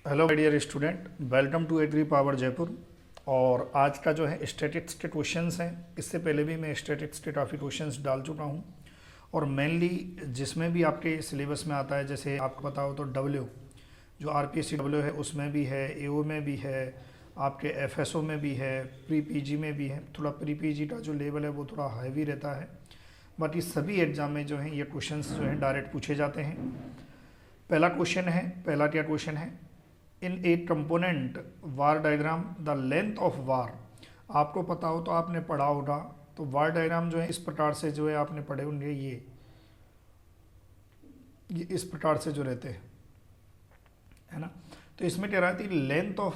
Hello my dear student, welcome to agri power Jaipur. और आज का जो है स्टैटिक्स के क्वेश्चंस हैं। इससे पहले भी मैं स्टैटिक्स के काफ़ी क्वेश्चंस डाल चुका हूं और मेनली जिसमें भी आपके सिलेबस में आता है, जैसे आपको पता हो तो डब्ल्यू जो आरपीएससी डब्ल्यू है उसमें भी है, एओ में भी है, आपके एफएसओ में भी है, प्री पीजी में भी है। थोड़ा प्री पीजी का जो लेवल है वो थोड़ा हैवी रहता है, बाकी सभी एग्जाम में जो है ये क्वेश्चंस जो है डायरेक्ट पूछे जाते हैं। पहला क्या क्वेश्चन है, in a component bar diagram the length of bar. आपको पता हो तो आपने पढ़ा होगा, तो वार डायग्राम जो है इस प्रकार से जो है आपने पढ़े होंगे, ये इस प्रकार से जो रहते हैं, है ना। तो इसमें क्या रहती है, लेंथ ऑफ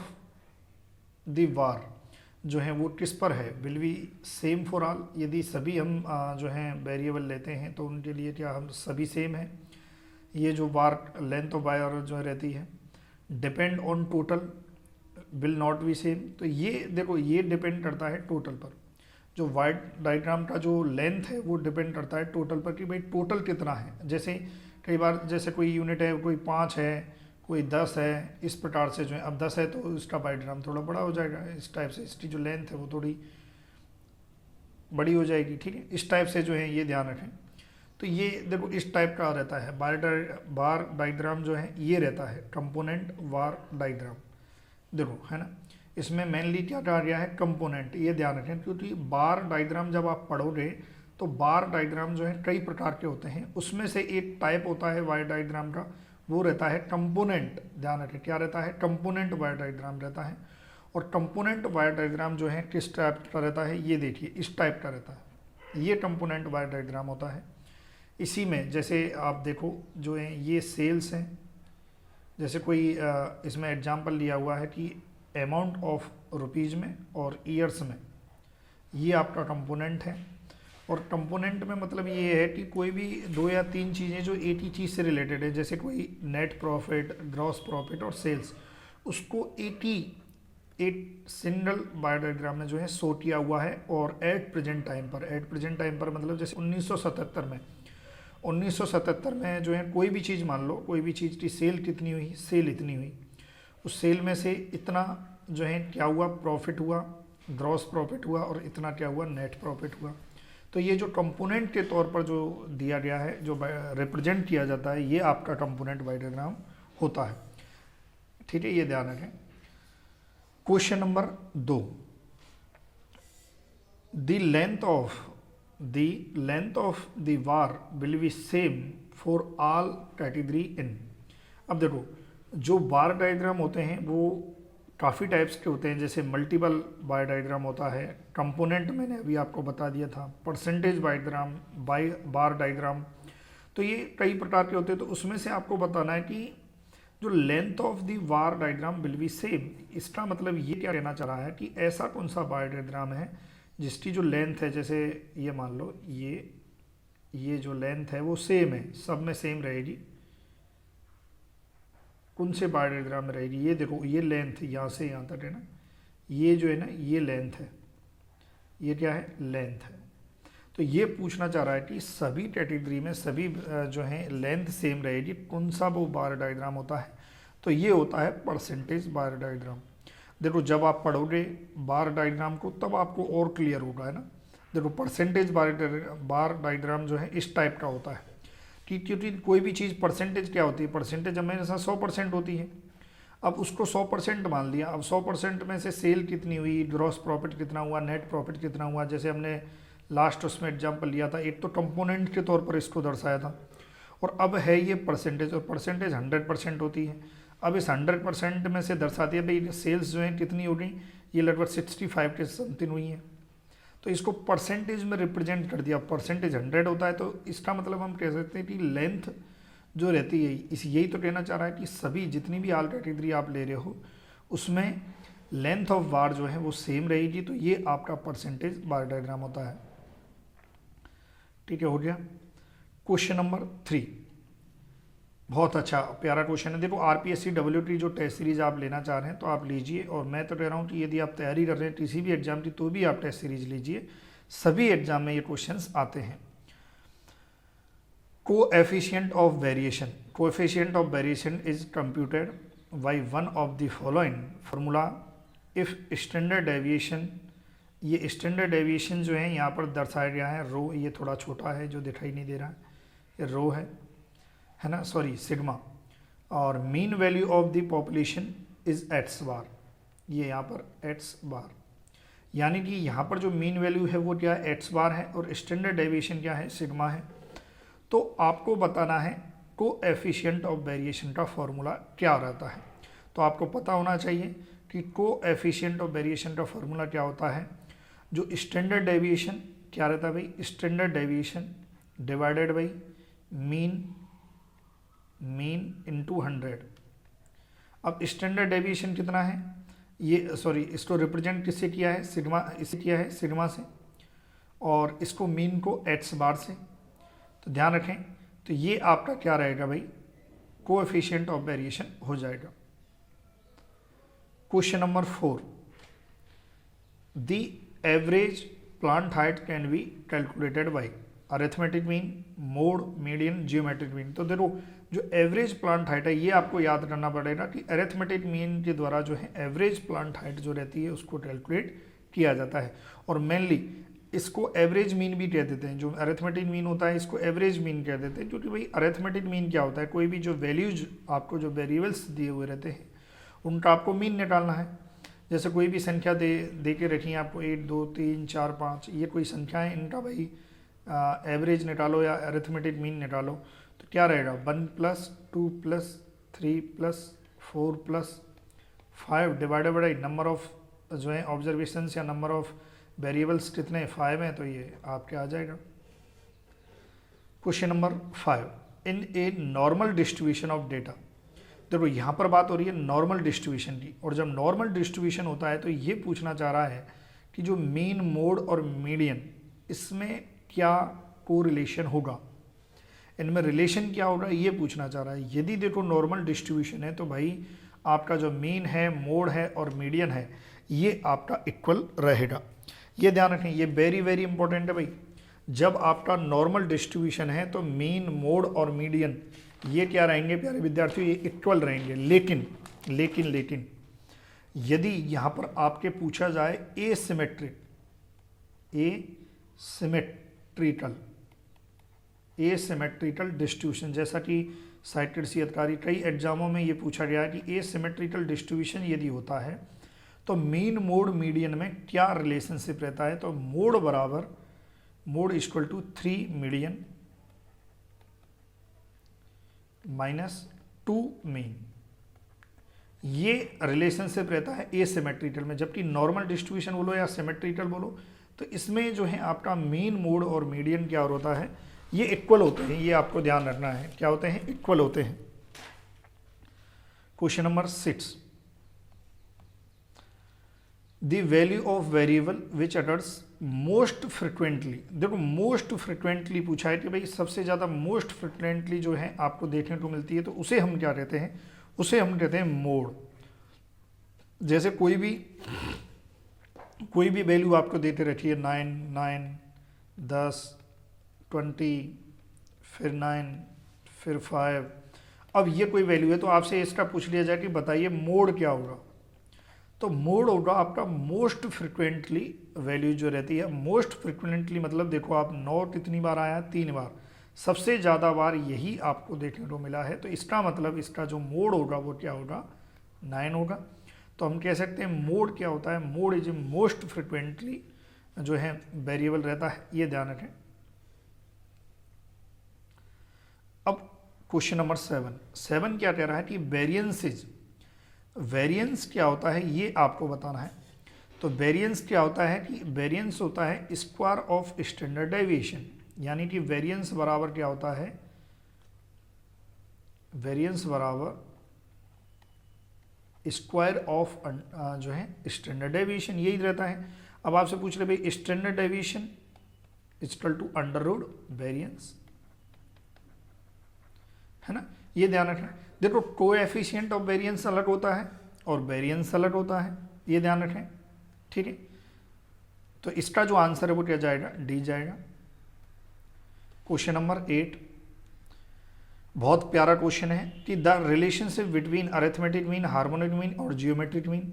द वार जो है वो किस पर है, will be same for all. यदि सभी हम जो है वेरिएबल लेते हैं तो उनके लिए क्या हम सभी सेम है। ये जो वार लेंथ ऑफ वार जो रहती है, depend on total will not be same. तो ये देखो, ये डिपेंड करता है टोटल पर। जो वाइड डायग्राम का जो लेंथ है वो डिपेंड करता है टोटल पर कि भाई टोटल कितना है। जैसे कई बार जैसे कोई यूनिट है, कोई 5 है, कोई 10 है, इस प्रकार से जो है, अब 10 है तो इसका डायग्राम थोड़ा बड़ा हो जाएगा, इस टाइप से इसकी जो लेंथ है वो थोड़ी बड़ी हो जाएगी, ठीक है। इस टाइप से जो है ये ध्यान रखें। तो ये देखो इस टाइप का रहता है बार डायग्राम जो है, ये रहता है कंपोनेंट वार डायग्राम। देखो, है ना, इसमें मेनली क्या कहा गया है, कंपोनेंट, ये ध्यान रखें। क्योंकि बार डायग्राम जब आप पढ़ोगे तो बार डायग्राम जो है कई प्रकार के होते हैं, उसमें से एक टाइप होता है वायर डायग्राम का, वो रहता है कंपोनेंट। ध्यान रखें क्या रहता है, कंपोनेंट वायर डायग्राम रहता है। और कंपोनेंट वायर डायग्राम जो है किस टाइप का रहता है, ये देखिए इस टाइप का रहता है, ये कंपोनेंट वायर डायग्राम होता है। इसी में जैसे आप देखो जो है ये सेल्स हैं, जैसे कोई इसमें एग्जांपल लिया हुआ है कि अमाउंट ऑफ रुपीज़ में और ईयर्स में, ये आपका कंपोनेंट है। और कंपोनेंट में मतलब ये है कि कोई भी 2 या 3 चीज़ें जो एक ही चीज़ से रिलेटेड है, जैसे कोई नेट प्रॉफिट, ग्रॉस प्रॉफिट और सेल्स, उसको एक सिंगल बायोडायग्राम में जो है शो किया हुआ है। और एट प्रेजेंट टाइम पर मतलब जैसे 1977 में जो है कोई भी चीज़ मान लो, कोई भी चीज़ की सेल कितनी हुई, सेल इतनी हुई, उस सेल में से इतना जो है क्या हुआ, प्रॉफिट हुआ, ग्रॉस प्रॉफिट हुआ, और इतना क्या हुआ, नेट प्रॉफिट हुआ। तो ये जो कंपोनेंट के तौर पर जो दिया गया है, जो रिप्रेजेंट किया जाता है, ये आपका कंपोनेंट डायग्राम होता है, ठीक है, ये ध्यान रखें। Question number 2, the length of the war will be same for all category इन। अब देखो, जो बार डायग्राम होते हैं वो काफ़ी टाइप्स के होते हैं, जैसे मल्टीपल बार डायग्राम होता है, कंपोनेंट मैंने अभी आपको बता दिया था, परसेंटेज डायग्राम, बार डायग्राम, तो ये कई प्रकार के होते हैं। तो उसमें से आपको बताना है कि जो length of the war diagram will be same, इसका मतलब ये क्या कहना चाह रहा है कि ऐसा कौन सा बार डायग्राम है जिसकी जो लेंथ है, जैसे ये मान लो ये जो लेंथ है वो सेम है, सब में सेम रहेगी। कौन से बार डायग्राम में रहेगी, ये देखो, ये लेंथ यहाँ से यहाँ तक है ना, ये जो है ना, ये लेंथ है, ये क्या है, लेंथ है। तो ये पूछना चाह रहा है कि सभी कैटेगरी में सभी जो है लेंथ सेम रहेगी, कौन सा वो बार डायग्राम होता है, तो ये होता है परसेंटेज बार डायग्राम। देखो जब आप पढ़ोगे बार डायग्राम को तब आपको और क्लियर होगा, है ना। देखो परसेंटेज बार डायग्राम जो है इस टाइप का होता है कि क्योंकि कोई भी चीज़ परसेंटेज क्या होती है, परसेंटेज हमेशा 100% होती है। अब उसको 100% मान लिया, अब 100% में से सेल कितनी हुई, ग्रॉस प्रॉफिट कितना हुआ, नेट प्रॉफिट कितना हुआ, जैसे हमने लास्ट उसमें एग्जाम्पल लिया था, एक तो कंपोनेंट के तौर पर इसको दर्शाया था, और अब है ये परसेंटेज, और परसेंटेज 100% होती है। अब इस 100% में से दर्शाती है भाई सेल्स जो है कितनी हो गई, ये लगभग 65 के समथिंग हुई है, तो इसको परसेंटेज में रिप्रेजेंट कर दिया। परसेंटेज 100 होता है, तो इसका मतलब हम कह सकते हैं कि लेंथ जो रहती है, इस यही तो कहना चाह रहा है कि सभी जितनी भी ऑल कैटेगरी आप ले रहे हो उसमें लेंथ ऑफ बार जो है वो सेम रहेगी, तो ये आपका परसेंटेज बार डायग्राम होता है, ठीक है, हो गया। क्वेश्चन नंबर 3, बहुत अच्छा प्यारा क्वेश्चन है। देखो आरपीएससी डब्ल्यूटी जो टेस्ट सीरीज आप लेना चाह रहे हैं तो आप लीजिए, और मैं तो कह रहा हूँ कि यदि आप तैयारी कर रहे हैं किसी भी एग्जाम की तो भी आप टेस्ट सीरीज लीजिए, सभी एग्जाम में ये क्वेश्चंस आते हैं। Coefficient of variation is computed by one of the following formula if standard deviation, ये स्टैंडर्ड डेविएशन जो है यहाँ पर दर्शाया गया है रो, ये थोड़ा छोटा है जो दिखाई नहीं दे रहा है, ये रो है ना, सॉरी सिग्मा, और mean value of the population is x bar, ये यहाँ पर एक्स बार, यानी कि यहाँ पर जो मीन वैल्यू है वो क्या है, एक्स बार है, और स्टैंडर्ड डेविएशन क्या है, सिग्मा है। तो आपको बताना है कोएफिशिएंट ऑफ वेरिएशन का फॉर्मूला क्या रहता है। तो आपको पता होना चाहिए कि कोएफिशिएंट ऑफ वेरिएशन का फॉर्मूला क्या होता है। जो स्टैंडर्ड डेविएशन क्या रहता है भाई, standard deviation divided by mean into 100। अब स्टैंडर्ड डेविएशन कितना है, ये सॉरी इसको रिप्रेजेंट किससे किया है, सिग्मा, इसे किया है सिग्मा से, और इसको मीन को एक्स बार से। तो ध्यान रखें, तो ये आपका क्या रहेगा भाई, कोएफिशिएंट ऑफ वेरिएशन हो जाएगा। Question number 4, the average plant height can be calculated by arithmetic mean, mode, median, geometric mean. तो देखो जो एवरेज प्लांट हाइट है ये आपको याद करना पड़ेगा कि अरिथमेटिक मीन के द्वारा जो है एवरेज प्लांट हाइट जो रहती है उसको कैलकुलेट किया जाता है, और मेनली इसको एवरेज मीन भी कह देते हैं। जो अरिथमेटिक मीन होता है इसको एवरेज मीन कह देते हैं, क्योंकि भाई अरिथमेटिक मीन क्या होता है, कोई भी जो वैल्यूज आपको जो वेरिएबल्स दिए हुए रहते हैं उनका आपको मीन निकालना है। जैसे कोई भी संख्या दे के रखी है आपको 1 2 3 4 5, ये कोई संख्या है, इनका भाई एवरेज निकालो या अरिथमेटिक मीन निकालो। तो क्या रहेगा, 1 + 2 + 3 + 4 + 5 डिवाइडेड बाई नंबर ऑफ जो है ऑब्जर्वेशंस या नंबर ऑफ वेरिएबल्स कितने 5 हैं, तो ये आपके आ जाएगा। Question number 5, in a normal distribution of data. देखो यहाँ पर बात हो रही है नॉर्मल डिस्ट्रीब्यूशन की, और जब नॉर्मल डिस्ट्रीब्यूशन होता है तो ये पूछना चाह रहा है कि जो मीन, मोड और मीडियन इसमें क्या कोरिलेशन होगा, इनमें रिलेशन क्या होगा, ये पूछना चाह रहा है। यदि देखो नॉर्मल डिस्ट्रीब्यूशन है तो भाई आपका जो मीन है, मोड है और मीडियन है ये आपका इक्वल रहेगा। ये ध्यान रखें, ये वेरी वेरी इंपॉर्टेंट है भाई। जब आपका नॉर्मल डिस्ट्रीब्यूशन है तो मीन, मोड और मीडियन ये क्या रहेंगे प्यारे विद्यार्थियों, ये इक्वल रहेंगे। लेकिन यदि यहाँ पर आपके पूछा जाए एसिमेट्रिकल डिस्ट्रीब्यूशन, जैसा कि साइटेड सी अधिकारी कई एग्जामों में ये पूछा गया है कि एसिमेट्रिकल डिस्ट्रीब्यूशन यदि होता है तो मीन, मोड, मीडियन में क्या रिलेशनशिप रहता है। तो mode equal to 3 median -2 mean, ये रिलेशनशिप रहता है एसिमेट्रिकल में। जबकि नॉर्मल डिस्ट्रीब्यूशन बोलो या सिमेट्रिकल बोलो तो इसमें जो है आपका मीन, मोड और मीडियन क्या होता है, ये इक्वल होते हैं। ये आपको ध्यान रखना है, क्या होते हैं, इक्वल होते हैं। Question number 6, the value of variable which utters most frequently. देखो मोस्ट फ्रिक्वेंटली पूछा है कि भाई सबसे ज़्यादा मोस्ट फ्रिक्वेंटली जो है आपको देखने को मिलती है, तो उसे हम क्या कहते हैं, उसे हम कहते हैं मोड। जैसे कोई भी वैल्यू आपको देते रखिए 9 9 10 20 फिर 9 फिर 5, अब ये कोई वैल्यू है तो आपसे इसका पूछ लिया जाए कि बताइए मोड क्या होगा। तो मोड होगा आपका मोस्ट फ्रिक्वेंटली वैल्यू जो रहती है। मोस्ट फ्रिक्वेंटली मतलब देखो आप 9 कितनी बार आया, 3 बार, सबसे ज़्यादा बार यही आपको देखने को मिला है। तो इसका मतलब इसका जो मोड होगा वो क्या होगा, 9 होगा। तो हम कह सकते हैं मोड क्या होता है, मोड इज मोस्ट फ्रिक्वेंटली जो है वेरिएबल रहता है, ये ध्यान रखें। अब क्वेश्चन नंबर 7 क्या कह रहा है कि वेरिएंस क्या होता है ये आपको बताना है। तो वेरिएंस क्या होता है कि वेरिएंस होता है स्क्वायर ऑफ स्टैंडर्ड डेविएशन, यानी कि वेरिएंस बराबर क्या होता है, वेरिएंस बराबर स्क्वायर ऑफ जो है स्टैंडर्ड डेविएशन, यही रहता है। अब आपसे पूछ रहे भाई standard deviation equal to under variance, है ना, ये ध्यान रखना। देखो कोएफिशिएंट ऑफ वेरिएंस अलग होता है और वेरिएंस अलग होता है, ये ध्यान रखें, ठीक है। तो इसका जो आंसर है वो क्या जाएगा, डी जाएगा। क्वेश्चन नंबर 8, बहुत प्यारा क्वेश्चन है कि the relationship between arithmetic mean, harmonic mean और जियोमेट्रिक मीन।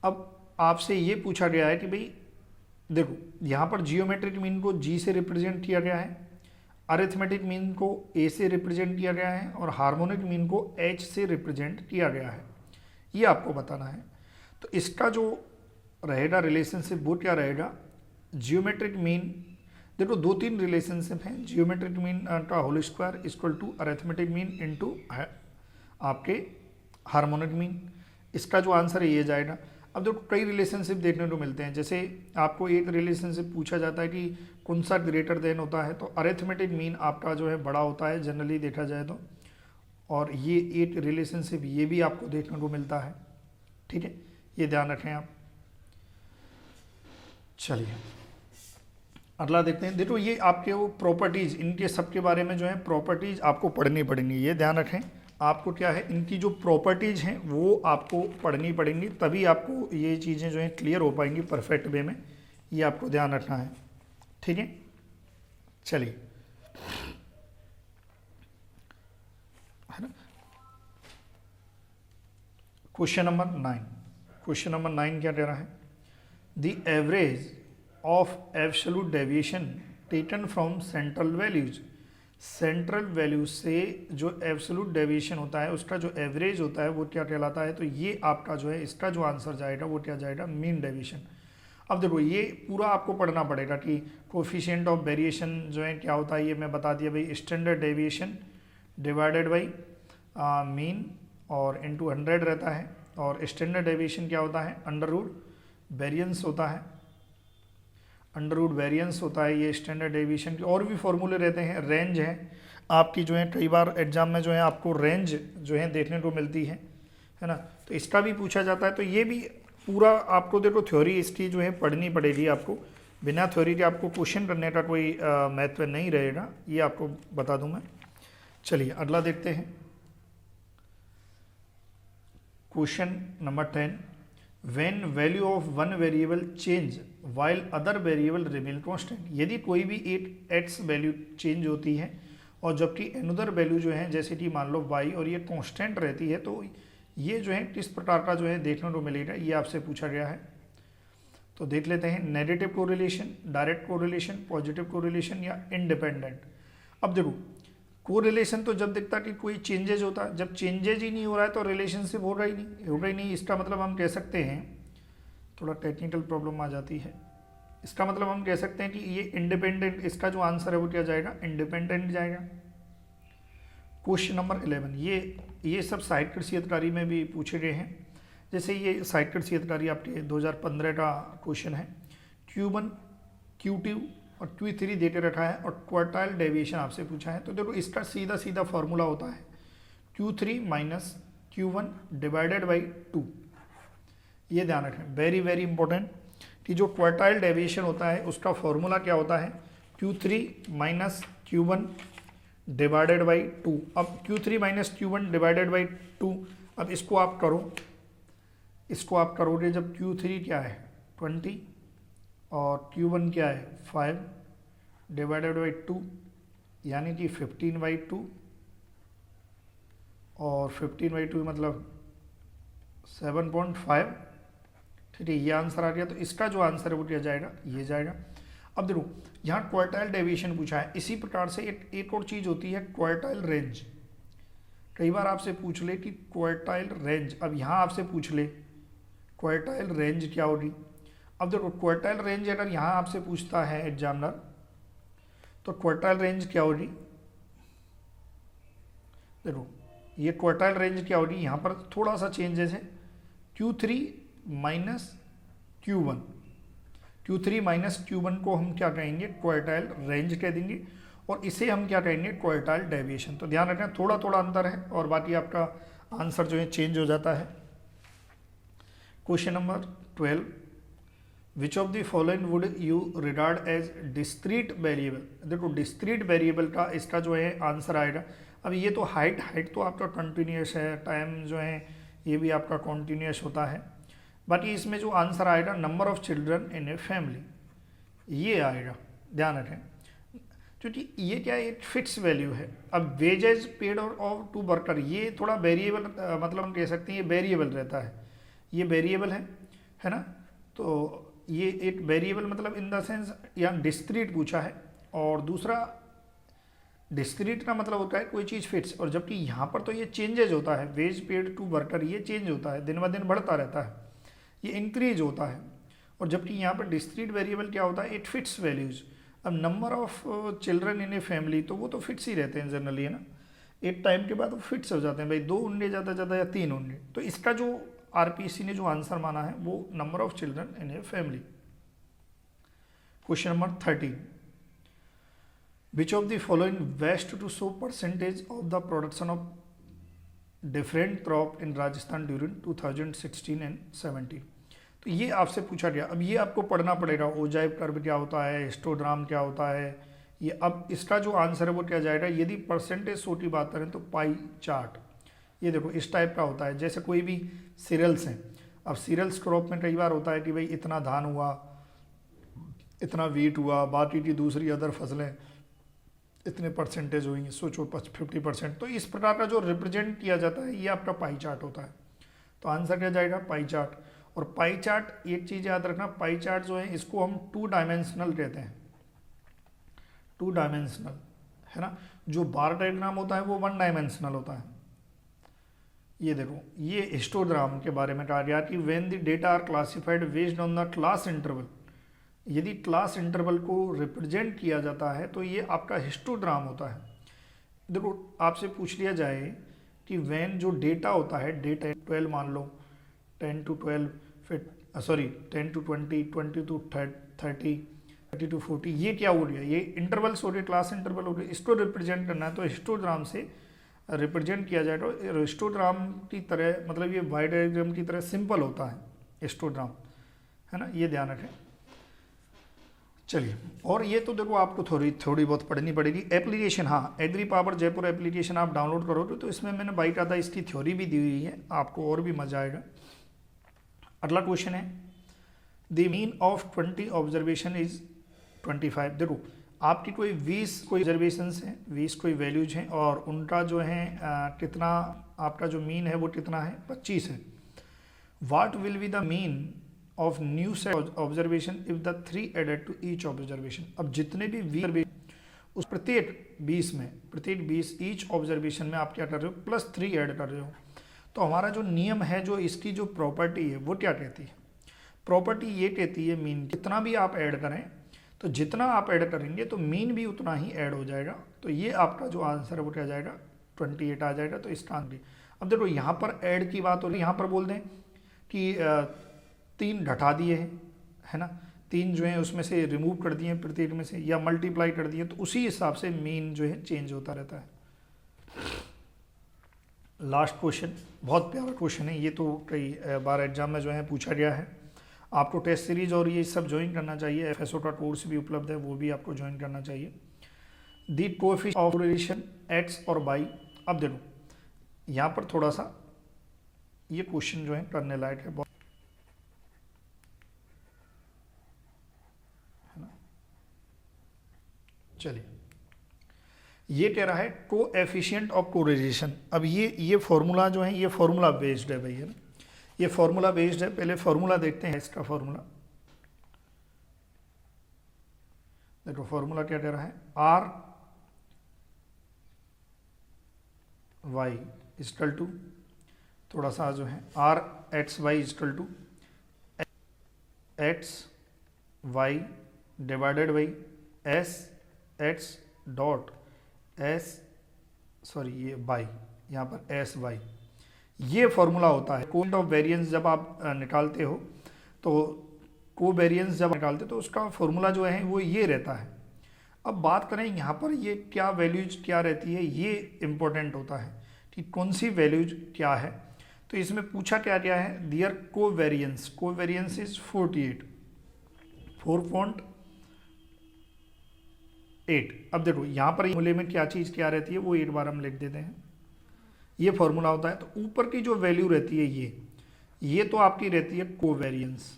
अब आपसे ये पूछा गया है कि भाई देखो, यहाँ पर जियोमेट्रिक मीन को जी से रिप्रेजेंट किया गया है, अरिथमेटिक मीन को ए से रिप्रेजेंट किया गया है और हार्मोनिक मीन को एच से रिप्रेजेंट किया गया है। ये आपको बताना है। तो इसका जो रहेगा रिलेशनशिप वो क्या रहेगा, जियोमेट्रिक मीन, देखो दो तीन रिलेशनशिप हैं, जियोमेट्रिक मीन का whole square equal to arithmetic mean into आपके हार्मोनिक मीन। इसका जो आंसर है ये जाएगा। अब देखो कई रिलेशनशिप देखने को मिलते हैं, जैसे आपको एक रिलेशनशिप पूछा जाता है कि कौन सा ग्रेटर देन होता है, तो अरिथमेटिक मीन आपका जो है बड़ा होता है जनरली देखा जाए तो, और ये एक रिलेशनशिप ये भी आपको देखने को मिलता है। ठीक है, ये ध्यान रखें आप। चलिए अगला देखते हैं। देखो ये आपके वो प्रॉपर्टीज, इनके सबके बारे में जो है प्रॉपर्टीज आपको पढ़नी पड़ेंगी, ये ध्यान रखें। आपको क्या है, इनकी जो प्रॉपर्टीज हैं वो आपको पढ़नी पड़ेंगी, तभी आपको ये चीज़ें जो है क्लियर हो पाएंगी परफेक्ट वे में। ये आपको ध्यान रखना है। ठीक है, चलिए है ना। क्वेश्चन नंबर 9, क्वेश्चन नंबर 9 क्या कह रहा है, the average of absolute deviation taken from central values. Central value से जो एब्सोल्यूट डेविएशन होता है उसका जो एवरेज होता है वो क्या कहलाता है, तो ये आपका जो है इसका जो आंसर जाएगा वो क्या जाएगा, मीन डेविएशन। अब देखो ये पूरा आपको पढ़ना पड़ेगा कि कोफिशिएंट ऑफ वेरिएशन जो है क्या होता है, ये मैं बता दिया भाई, standard deviation divided by mean और इनटू 100 रहता है, और स्टैंडर्ड डेविएशन क्या होता है, अंडर रूट वेरिएंस होता है, अंडर रूट वेरिएंस होता है ये स्टैंडर्ड डेविएशन के। और भी फॉर्मूले रहते हैं, रेंज है आपकी जो है, कई बार एग्जाम में जो है आपको रेंज जो है देखने को मिलती है ना, तो इसका भी पूछा जाता है। तो ये भी पूरा आपको देखो थ्योरी इसकी जो है पढ़नी पड़ेगी आपको, बिना थ्योरी के आपको क्वेश्चन करने का कोई महत्व नहीं रहेगा, ये आपको बता दूं मैं। चलिए अगला देखते हैं, question number 10, when value of one variable change while other variable remain constant. यदि कोई भी एक एक्स वैल्यू चेंज होती है और जबकि अनदर वैल्यू जो है जैसे कि मान लो वाई और ये कांस्टेंट रहती है, तो ये जो है किस प्रकार का जो है देखने को मिलेगा, ये आपसे पूछा गया है। तो देख लेते हैं, negative correlation, direct correlation, positive correlation या इंडिपेंडेंट। अब देखो कोरिलेशन तो जब दिखता कि कोई चेंजेज होता है, जब चेंजेज ही नहीं हो रहा है तो रिलेशनशिप होगा ही नहीं। इसका मतलब हम कह सकते हैं, थोड़ा टेक्निकल प्रॉब्लम आ जाती है, इसका मतलब हम कह सकते हैं कि ये इंडिपेंडेंट, इसका जो आंसर है वो क्या जाएगा, इंडिपेंडेंट जाएगा। क्वेश्चन नंबर 11, ये सब साहित्य कृषि अधिकारी में भी पूछे गए हैं। जैसे ये साहित्य कृषि अधिकारी आपके 2015 का क्वेश्चन है, Q1 Q2 और Q3 दे के रखा है और क्वार्टाइल डेविएशन आपसे पूछा है। तो देखो इसका सीधा सीधा फॉर्मूला होता है Q3 minus Q1 divided by 2। ये ध्यान रखें, वेरी वेरी इंपॉर्टेंट, कि जो क्वार्टाइल डेविएशन होता है उसका फॉर्मूला क्या होता है, Q3 minus Q1 divided by 2। अब Q3 minus Q1 divided by 2, अब इसको आप करो, इसको आप करोगे जब Q3 क्या है 20 और Q1 क्या है 5 डिवाइडेड बाई 2, यानी कि 15/2, और 15/2 मतलब 7.5। ठीक है, ये आंसर आ गया। तो इसका जो आंसर है वो क्या जाएगा, ये जाएगा। अब देखो यहाँ क्वार्टाइल डेविएशन पूछा है, इसी प्रकार से एक और चीज़ होती है क्वार्टाइल रेंज। कई बार आपसे पूछ ले कि क्वार्टाइल रेंज, अब यहाँ आपसे पूछ ले क्वार्टाइल रेंज क्या होगी। अब देखो क्वार्टाइल रेंज अगर यहाँ आपसे पूछता है एग्जामिनर, तो क्वार्टाइल रेंज क्या होगी, देखो ये क्वार्टाइल रेंज क्या होगी, यहाँ पर थोड़ा सा चेंजेस है, Q3 minus Q1, Q3 minus Q1 को हम क्या कहेंगे, क्वार्टाइल रेंज कह देंगे, और इसे हम क्या कहेंगे, क्वार्टाइल डेविएशन। तो ध्यान रखना थोड़ा थोड़ा अंतर है और बाकी आपका आंसर जो है चेंज हो जाता है। Question number 12, which of the following would you regard as discrete variable. देखो डिस्क्रीट वेरिएबल का इसका जो है आंसर आएगा। अब ये तो हाइट तो आपका कंटिन्यूस है, टाइम जो है ये भी आपका कंटिन्यूस होता है, बाकी इसमें जो आंसर आएगा number of children in a family, ये आएगा, ध्यान रखें। क्योंकि ये क्या है, एक फिक्स वैल्यू है। अब वेजेज पेड और टू वर्कर ये थोड़ा वेरिएबल, मतलब हम कह सकते हैं ये वेरिएबल रहता है, ये वेरिएबल है ना। तो ये एक वेरिएबल मतलब इन द सेंस यहाँ डिस्क्रीट पूछा है, और दूसरा डिस्क्रीट का मतलब होता है कोई चीज़ फिक्स, और जबकि यहाँ पर तो ये चेंजेज होता है, वेज पेड टू वर्कर ये चेंज होता है, दिन ब दिन बढ़ता रहता है, ये इंक्रीज होता है। और जबकि यहाँ पर डिस्क्रीट वेरिएबल क्या होता है, इट फिक्स वैल्यूज। अब number of children in a family तो वो तो फिक्स ही रहते हैं जनरली, है ना, एक टाइम के बाद वो फिक्स हो जाते हैं, भाई 2 अंडे ज़्यादा ज़्यादा या 3 अंडे। तो इसका जो आरपीसी ने जो आंसर माना है वो number of children in a family. Question number 13, which of the following best to show percentage of the production of different crop in Rajasthan during 2016 and 17। तो ये आपसे पूछा गया। अब ये आपको पढ़ना पड़ेगा, ओजाइव कर्व क्या होता है, हिस्टोग्राम क्या होता है ये। अब इसका जो आंसर है वो क्या जाएगा, यदि परसेंटेज शो की बात करें तो पाई चार्ट, ये देखो इस टाइप का होता है। जैसे कोई भी सीरियल्स हैं, अब सीरियल्स क्रॉप में कई बार होता है कि भाई इतना धान हुआ, इतना वीट हुआ, बाकी की दूसरी अदर फसलें इतने परसेंटेज हुई, सोचो 50%। तो इस प्रकार का जो रिप्रेजेंट किया जाता है ये आपका पाई चार्ट होता है। तो आंसर क्या जाएगा, पाई चार्ट। और पाई चार्ट एक चीज़ याद रखना, पाई चार्ट जो है इसको हम 2 डायमेंशनल कहते हैं, 2 डायमेंशनल, है ना। जो बार डायग्राम होता है वो 1 डायमेंशनल होता है। ये देखो ये हिस्टोग्राम के बारे में कहा गया कि when the data are classified based on the class interval, यदि क्लास इंटरवल को रिप्रेजेंट किया जाता है तो ये आपका हिस्टोग्राम होता है। देखो आपसे पूछ लिया जाए कि व्हेन जो डेटा होता है, डेटा 12 मान लो, 10 to 12, फिर 10 to 20, 20 to 30, 30 to 40, ये क्या हो गया, ये इंटरवल्स हो गए, क्लास इंटरवल हो गए। इसको रिप्रेजेंट करना है तो हिस्टोग्राम से रिप्रेजेंट किया जाए। तो हिस्टोग्राम की तरह, मतलब ये वाई डायग्राम की तरह सिंपल होता है हिस्टोग्राम, है ना, ये ध्यान रखें। चलिए, और ये तो देखो आपको थोड़ी बहुत पढ़नी पड़ेगी। एप्लीकेशन, हाँ, एग्री पावर जयपुर एप्लीकेशन आप डाउनलोड करोगे तो इसमें मैंने बाकायदा इसकी थ्योरी भी दी हुई है, आपको और भी मजा आएगा। अगला क्वेश्चन है, the mean of 20 observation is 25। देखो आपकी कोई 20 कोई ऑब्जर्वेशंस हैं, 20 कोई वैल्यूज हैं, और उनका जो है कितना, आपका जो मीन है वो कितना है, 25 है। What will be the mean of new set observation if the 3 added to each observation. अब जितने भी 20 उस प्रत्येक 20 ईच ऑब्जर्वेशन में आप क्या कर रहे हो, +3 ऐड कर रहे हो। तो हमारा जो नियम है, जो इसकी जो प्रॉपर्टी है वो क्या कहती है, प्रॉपर्टी ये कहती है मीन कितना भी आप ऐड करें, तो जितना आप ऐड करेंगे तो मीन भी उतना ही ऐड हो जाएगा। तो ये आपका जो आंसर है वो क्या जाएगा, 28 आ जाएगा। तो इसका आंसर, अब देखो यहाँ पर ऐड की बात हो रही है, यहाँ पर बोल दें कि 3 घटा दिए हैं, है ना, 3 जो है उसमें से रिमूव कर दिए प्रत्येक में से, या मल्टीप्लाई कर दिए, तो उसी हिसाब से मीन जो है चेंज होता रहता है। लास्ट क्वेश्चन, बहुत प्यारा क्वेश्चन है ये, तो कई बार एग्जाम में जो है पूछा गया है। आपको टेस्ट सीरीज और ये सब ज्वाइन करना चाहिए, FSO का कोर्स भी उपलब्ध है, वो भी आपको ज्वाइन करना चाहिए। दी कोएफिशिएंट ऑफ रिलेशन एक्स और वाई। अब देखो यहाँ पर थोड़ा सा ये क्वेश्चन जो है करने लायक है बहुत, है ना। चलिए, ये कह रहा है कोएफिशिएंट ऑफ कोरिलेशन। अब ये फॉर्मूला जो है ये फॉर्मूला बेस्ड है भाई, है ना, ये फॉर्मूला बेस्ड है। पहले फॉर्मूला देखते हैं इसका फॉर्मूला। देखो फॉर्मूला क्या कह रहा है, आर वाई इक्वल टू, थोड़ा सा जो है R X Y equal to X Y divided by S X dot S, sorry ये बाई, यहाँ पर एस वाई, ये फॉर्मूला होता है। कोएफिशिएंट ऑफ वेरिएंस जब आप निकालते हो, तो कोवेरिएंस जब निकालते हो तो उसका फॉर्मूला जो है वो ये रहता है। अब बात करें यहाँ पर ये क्या वैल्यूज क्या रहती है, ये इम्पोर्टेंट होता है कि कौन सी वैल्यूज क्या है। तो इसमें पूछा क्या क्या है, दियर कोवेरिएंस, कोवेरिएंस इज 48, 4.8। अब देखो यहाँ पर फॉर्मूले में क्या चीज़ क्या रहती है वो एक बार हम लिख देते हैं। ये फॉर्मूला होता है, तो ऊपर की जो वैल्यू रहती है ये तो आपकी रहती है कोवेरिएंस,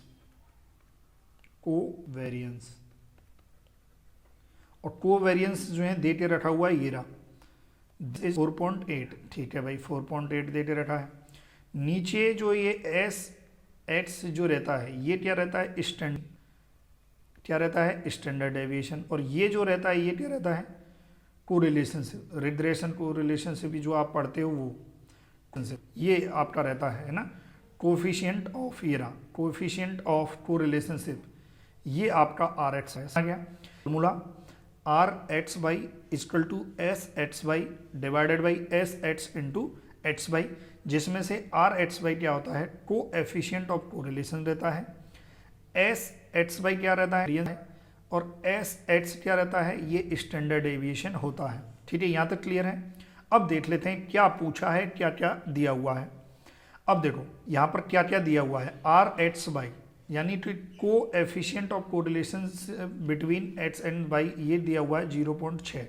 और कोवेरियंस जो है दे के रखा हुआ है ये रहा 4.8, ठीक है भाई 4.8 दे के रखा है। नीचे जो ये एस एक्स जो रहता है ये क्या रहता है स्टैंडर्ड डेविएशन, और ये जो रहता है ये क्या रहता है कोरिलेशनशिप, रिग्रेशन कोरिलेशनशिप भी जो आप पढ़ते हो वो ये आपका रहता है ना coefficient of era, coefficient of correlationship, ये आपका आर एक्स है। आ गया formula r x y is equal to s x y divided by S x into x y, जिसमें से आर एक्स बाई क्या होता है को एफिशिएंट ऑफ कोरिलेशन रहता है, एस एक्स बाई क्या रहता है और एस एक्स क्या रहता है ये स्टैंडर्ड डेविएशन होता है। ठीक है, यहाँ तक क्लियर है। अब देख लेते हैं क्या पूछा है, क्या क्या दिया हुआ है। अब देखो यहाँ पर क्या क्या दिया हुआ है, आर एक्स बाई यानी कि coefficient of correlation between X and Y ये दिया हुआ है 0.6,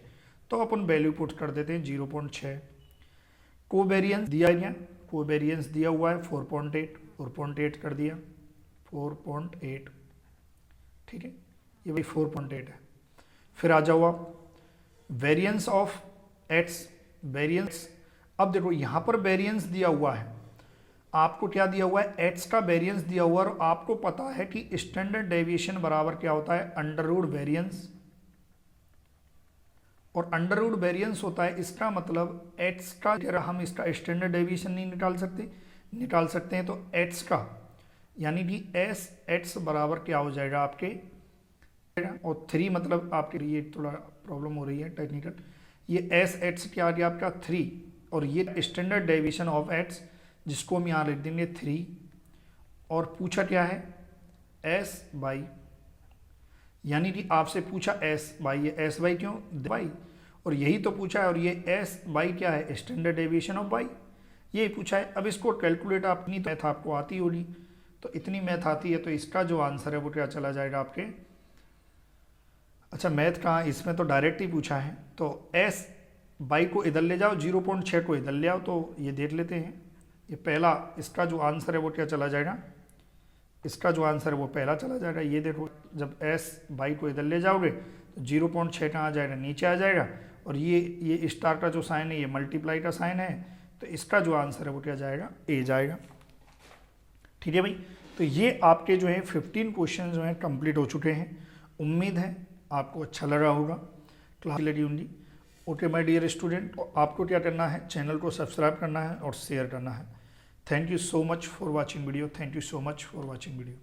तो अपन वैल्यू पुट कर देते हैं 0.6। कोवेरियंस दिया गया, कोवेरियंस दिया हुआ है 4.8 कर दिया 4.8, ठीक है ये भाई 4.8 है। फिर आ जाओ आप वेरिएंस ऑफ एक्स, वेरिएंस, अब देखो यहाँ पर वेरिएंस दिया हुआ है, आपको क्या दिया हुआ है एक्स का वेरिएंस दिया हुआ है, और आपको पता है कि स्टैंडर्ड डेविएशन बराबर क्या होता है अंडर रूट वेरिएंस, और अंडर रूट वेरिएंस होता है इसका मतलब एक्स का, अगर हम इसका स्टैंडर्ड डेविएशन नहीं निकाल सकते हैं तो एक्स का यानी कि एस एक्स बराबर क्या हो जाएगा आपके, और 3 मतलब आपके लिए थोड़ा प्रॉब्लम हो रही है टेक्निकल, ये एस एक्स क्या आ गया आपका 3, और ये स्टैंडर्ड डेविएशन ऑफ एक्स जिसको हम यहाँ लिख देंगे 3, और पूछा क्या है एस बाई, यानी कि आपसे पूछा एस बाई, ये एस बाई क्यों बाई, और यही तो पूछा है, और ये एस बाई क्या है स्टैंडर्ड डेविएशन ऑफ बाई, ये पूछा है। अब इसको कैलकुलेट अपनी मैथ आपको आती होगी, तो इतनी मैथ आती है तो इसका जो आंसर है वो क्या चला जाएगा आपके, अच्छा मैथ कहाँ, इसमें तो डायरेक्ट ही पूछा है, तो एस बाई को इधर ले जाओ 0.6 को इधर ले आओ, तो ये देख लेते हैं। ये पहला इसका जो आंसर है वो क्या चला जाएगा, इसका जो आंसर है वो पहला चला जाएगा। ये देखो जब एस बाई को इधर ले जाओगे तो 0.6 कहाँ आ जाएगा नीचे आ जाएगा, और ये स्टार का जो साइन है ये मल्टीप्लाई का साइन है, तो इसका जो आंसर है वो क्या जाएगा ए जाएगा। ठीक है भाई, तो ये आपके जो है 15 क्वेश्चन जो हैं कंप्लीट हो चुके हैं। उम्मीद है आपको अच्छा लगा होगा, क्लास लगी होंगी। ओके माय डियर स्टूडेंट, आपको क्या करना है, चैनल को सब्सक्राइब करना है और शेयर करना है। Thank you so much for watching video, thank you so much for watching video.